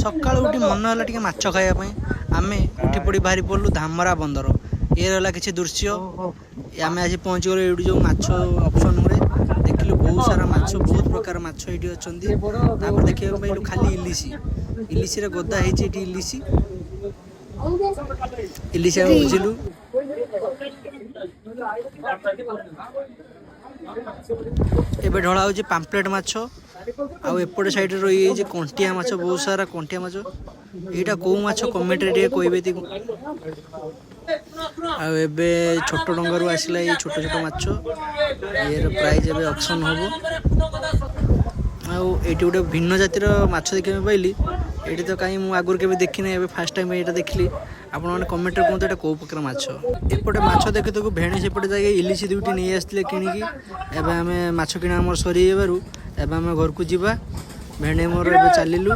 सकाळू उठी मन है टे माछ खावाई आम उठी पड़ी बाहरी पड़लु धामरा बंदर ये रहा किसी दृश्य आम आज पहुँची गलु ये जो माछ ऑप्शन हुए देखिलु बहुत सारा माछ बहुत प्रकार माछ ये अच्छा देखा पाइलु खाली इलिशी इलिशी रे गदा है इलिशी इलिशी आम बुझिलु एबे ढला हो पाम्पलेट माछ आउ एपटे साइड रही कंटिया माछ बहुत सारा कंटिया माछ यहाँ कौ माछ कमेंट रे कहबे आबे छोट डंगर आसला ये छोट छोट माछ ये प्राइज एबे ऑप्शन हम आउट गोटे भिन्न जातिर माछ देखा पाइली ये तो कहीं मुझे आगुरी के देखी ना फास्ट टाइम यहाँ देखली आपण मैंने कमेंट कहते हैं कौ प्रकार माछ एपटे माछ देखे तो भेणी सेपटे जाए इलिशी दुईटी नहीं आसते किणिकी एवं आम माछ किଣା आम सरी एवं घर को जावा भेणी मोर चलू।